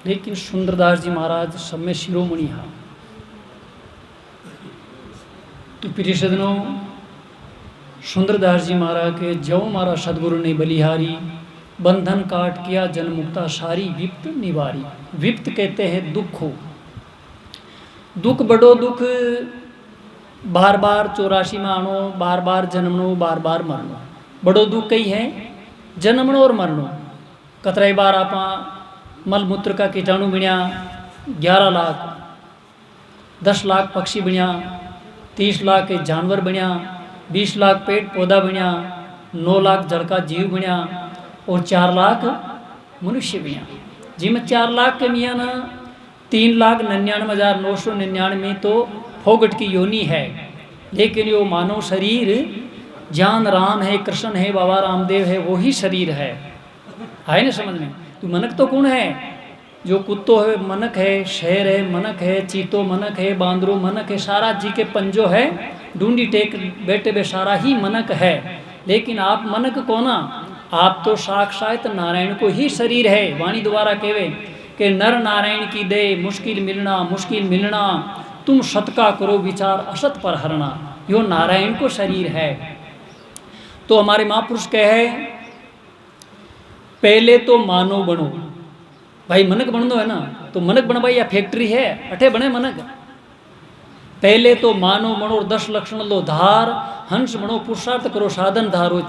लेकिन सुंदरदास जी महाराज सब में शिरोमणि हाँ। तो प्रिय सज्जनों, सुंदरदास जी महाराज के जो मारा सदगुरु ने बलिहारी, बंधन काट किया जन मुक्ता सारी, विप्त निवारी। विप्त कहते हैं दुख हो, दुख बड़ो दुख, बार बार 84 में आनो, बार बार जन्मनो, बार बार मरनो। बड़ो दुख कई है, जन्मनो और मरनो। कतराई बार आपा मल मूत्र का कीटाणु बिण्या 11 लाख, 10 लाख पक्षी बिण्या, 30 लाख जानवर बिण्या, 20 लाख पेड़ पौधा बिण्या, 9 लाख जड़ का जीव बिण्या और 4 लाख मनुष्य बिण्या। जिसमें 4 लाख के मियाँ ना 3,99,999 तो फोगट की योनि है, लेकिन यो मानव शरीर जान राम है, कृष्ण है, बाबा रामदेव है, वही शरीर है ना समझ में। तो मनक तो कौन है? जो कुत्तो है मनक है, शेर है मनक है, चीतो मनक है, बांदरो मनक है, सारा जी के पंजो है, ढूंढी टेक बैठे बे सारा ही मनक है। लेकिन आप मनक को ना, आप तो साक्षात नारायण को ही शरीर है। वाणी द्वारा कहवे कि नर नारायण की दे मुश्किल मिलना, तुम सत का करो विचार असत पर हरना। यो नारायण को शरीर है। तो हमारे महापुरुष कहे पहले तो मानव बनो। भाई मनक बन दो है ना, तो मनक बन भाई या फैक्ट्री है अठे बने मनक। पहले तो मानव बनो, 10 लक्षण लो धार, हंस बनो, पुरुषार्थ करो, साधन धारो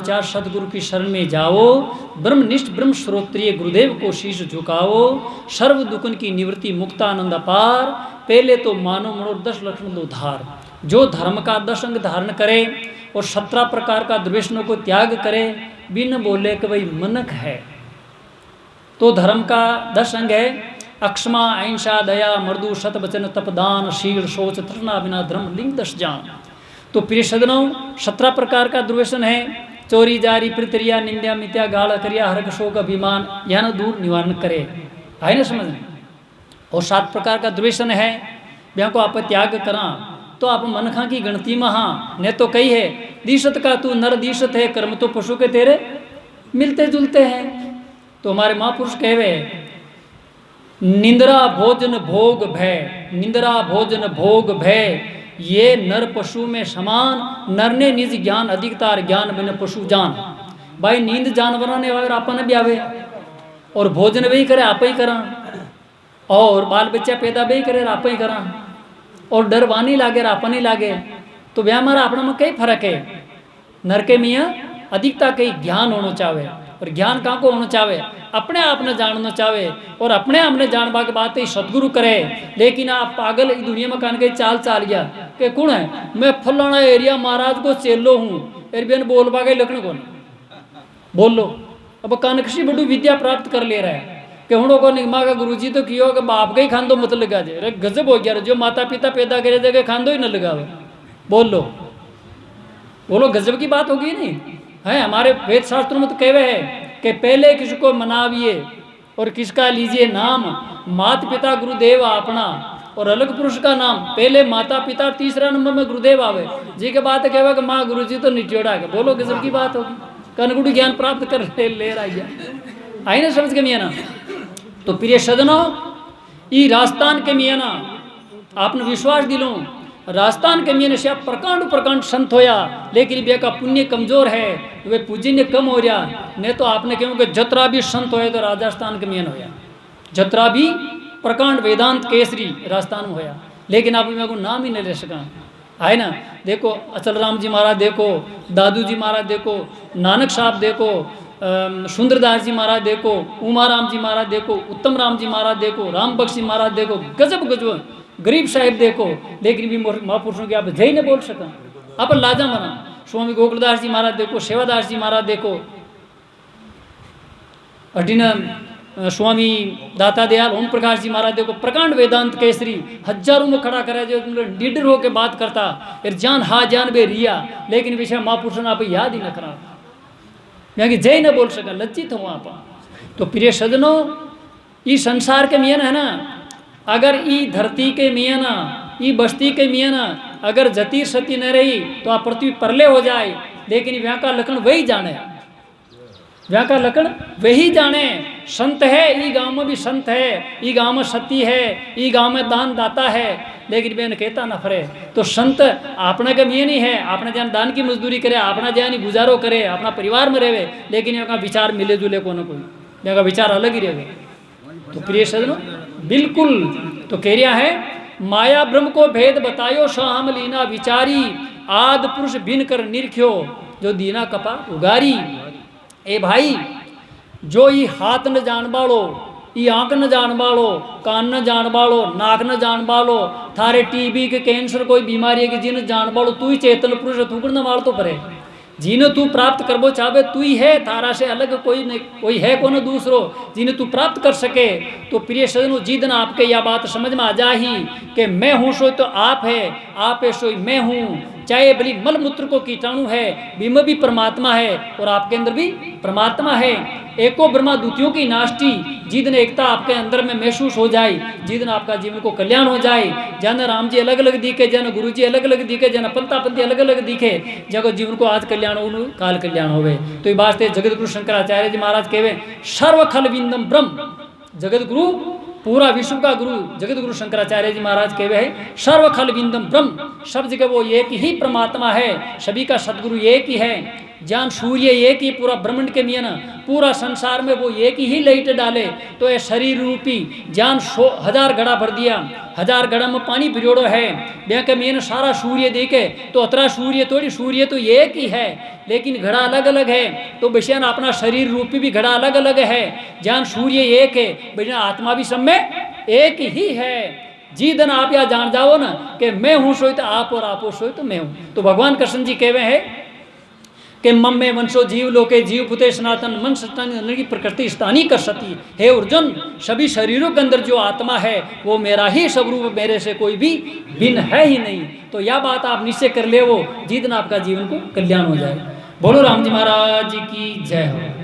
4 सदगुरु की शरण में जाओ, ब्रह्मनिष्ठ ब्रह्म श्रोत्रिय गुरुदेव को शीश झुकाओ, सर्व दुखन की निवृत्ति मुक्तानंद अपार। पहले तो मानव बनो, 10 लक्षण लो धार। जो धर्म का 10 अंग धारण करे और 17 प्रकार का द्वेषणों को त्याग करे, बिन बोले कि भाई मनक है। तो धर्म का 10 अंग है अक्षमा, अहिंसा, दया, मृदु, सत वचन, तपदान, शील, शौच, तृष्णा बिना धर्म लिंग 10 जान। तो प्रिय सज्जनों, 17 प्रकार का दुर्व्यसन है, चोरी, जारी, प्रीतिरिया, निंदा, मिथ्या, गाल, करिया, हर्क, शोक, अभिमान, यह न दूर निवारण करे। है ना समझ में। और 7 प्रकार का दुर्व्यसन है, ब्याह को आप त्याग करा तो आप मनखा की गणती में हाँ ने तो कही है, दीशत का तू नर दीशत है, कर्म तो पशु के तेरे मिलते जुलते हैं। तो हमारे महापुरुष कहवे निंद्रा भोजन भोग भय, निंद्रा भोजन भोग भय, ये नर पशु में समान। नर ने निज ज्ञान अधिकतार, ज्ञान बिन पशु जान। भाई नींद जानवर ने अगर आपने भी आवे और भोजन भी करे आप ही करा, और बाल बच्चा पैदा भी करे आप ही करा, और डर वानी लागे आप नहीं लागे, तो व्या हमारा अपना में कई फर्क है। नर के मियाँ अधिकता कई ज्ञान होना चाहे, और ज्ञान कहाँ को होना चाहे, अपने आप ने जानना चाहे, और अपने आप ने जानवा के बात ही सतगुरु करे। लेकिन आप पागल दुनिया में कान के चाल चाल गया कि कौन है, मैं फलाना एरिया महाराज को चेलो हूँ, एरियन बोलवा के लखन कौन बोल लो। अब कान किसी बड़ी विद्या प्राप्त कर ले रहा है कि हूँ को निगमा का गुरु जी तो कियो कि बाप का ही खान दो मत लगा दे। अरे गजब हो गया, जो माता पिता पैदा करे जगह खान दो ही न लगावे। बोल लो, बोलो, गजब की बात होगी नहीं है। हमारे वेद शास्त्रों में तो कहवे है कि पहले किसको मनाविए और किसका लीजिए नाम, माता पिता गुरुदेव अपना और अलग पुरुष का नाम। पहले माता पिता, तीसरा नंबर में गुरुदेव आवे, जी के बात कहवा कि माँ गुरु जी तो निचोड़ा है। बोलो गजब की बात होगी, कनगुड़ी ज्ञान प्राप्त कर ले रहा है। आई ना समझ के मियाँ ना। तो प्रिय सज्जनों, ई राजस्थान के मियाँ ना आपने विश्वास दिलो, राजस्थान के मियाँ ने प्रकांड संत होया, लेकिन वे का पुण्य कमजोर है, वे पूजन्य कम हो रहा। नहीं तो आपने कहूँ कि जतरा भी संत होया तो राजस्थान के मियाँ होया, जतरा भी प्रकांड वेदांत केसरी राजस्थान में होया, लेकिन आप मेरे को नाम ही नहीं ले सका। है ना, देखो अचल राम जी महाराज देखो, दादू जी महाराज देखो, नानक साहब देखो, सुंदरदास जी महाराज देखो, उमा राम जी महाराज देखो, उत्तम राम जी महाराज देखो, राम बख्शी महाराज देखो, गजब गजब गरीब साहिब देखो, लेकिन भी महापुरुषों की आप जय न बोल सका। आप लाजा मना। स्वामी गोकुलदास जी महाराज देखो, सेवादास जी महाराज देखो, अटिन स्वामी दाता दयाल ओम प्रकाश जी महाराज देखो, प्रकांड वेदांत केसरी हजारों में खड़ा करा जो लीडर होकर बात करता, फिर जान हा जान बे रिया, लेकिन विषय महापुरुषों ने आप याद ही न करा, यहाँ की जय न बोल सका, लज्जित हो आप। तो प्रिय सज्जनों, ये संसार के मियन है ना, अगर ई धरती के मियाँ ना, ई बस्ती के मियाँ ना अगर जती सती न रही तो आप पृथ्वी परले हो जाए, लेकिन व्याह का लक्षण वही जाने, व्याह का लक्षण वही जाने। संत है, ई गांव में भी संत है, ई गांव में सती है, ई गांव में दान दाता है, लेकिन बेन कहता न फरे। तो संत अपना कम ये नहीं है, अपना जन दान की मजदूरी करे, अपना जन गुजारो करे, अपना परिवार में रहे, लेकिन यहाँ विचार मिले जुले को न कोई, यहाँ का विचार अलग ही रहे। तो प्रिय सजनों बिल्कुल, तो कह रहा है माया ब्रह्म को भेद बतायो शाहम लीना विचारी, आद पुरुष बिन कर निरख्यो जो दीना कपा उगारी। ए भाई, जो ये हाथ न जान बालो, ये आंख न जान बालो, कान न जान बालो, नाक न जान बालो, थारे टीबी के कैंसर कोई बीमारी है कि जिन जान बालो, तू ही चेतन पुरुष तू न माल तो परे, जिन्हें तू प्राप्त करबो चाहे तू ही है, तारा से अलग कोई नहीं, कोई है कौन दूसरो जिन्हें तू प्राप्त कर सके। तो प्रिय सजनों जिदन आपके यह बात समझ में आ जाही कि मैं हूँ सोई तो आप है, आप है सोई मैं हूँ, चाहे भली मल मूत्र को कीटाणु है, बीम भी परमात्मा है और आपके अंदर भी परमात्मा है। एको ब्रह्मा द्वितीयों की नाष्टि, जिदन एकता आपके अंदर में महसूस हो जाए, जिदन आपका जीवन को कल्याण हो जाए, जन राम जी अलग अलग दिखे, जन गुरु जी अलग अलग दिखे, जन पंथा पंथी अलग अलग दिखे, जगह जीवन को आज कल्याण हो काल कल्याण होवे। तो ये बात जगत गुरु शंकराचार्य जी महाराज कहवे सर्व खल विंदम ब्रह्म, जगत गुरु पूरा विश्व का गुरु जगत गुरु शंकराचार्य जी महाराज कहवे है सर्व खल विंदम ब्रह्म, सब जगह वो एक ही परमात्मा है, सभी का सदगुरु एक ही है। ज्ञान सूर्य एक ही पूरा ब्रह्मांड के मियन पूरा संसार में वो एक ही लाइट डाले, तो ये शरीर रूपी ज्ञान 1000 घड़ा भर दिया, 1000 घड़ा में पानी भिजोड़ो है, ब्याह के मियन सारा सूर्य देखे तो अतरा सूर्य थोड़ी, सूर्य तो एक ही है लेकिन घड़ा अलग अलग है। तो बेशयन अपना शरीर रूपी भी घड़ा अलग अलग है, ज्ञान सूर्य एक है, बेशयन आत्मा भी सब में एक ही है। जी धन आप या जान जाओ ना कि मैं हूँ सोई तो आप और आप हो सोई तो मैं हूँ। तो भगवान कृष्ण जी कहवे हैं कि मम में वंशो जीव लोके जीव पुते सनातन मन सनातन की प्रकृति स्थानी कर सती। हे अर्जुन, सभी शरीरों के अंदर जो आत्मा है वो मेरा ही स्वरूप, मेरे से कोई भी भिन्न है ही नहीं। तो यह बात आप निश्चय कर ले, वो जिस दिन आपका जीवन को कल्याण हो जाए। बोलो राम जी महाराज की जय हो।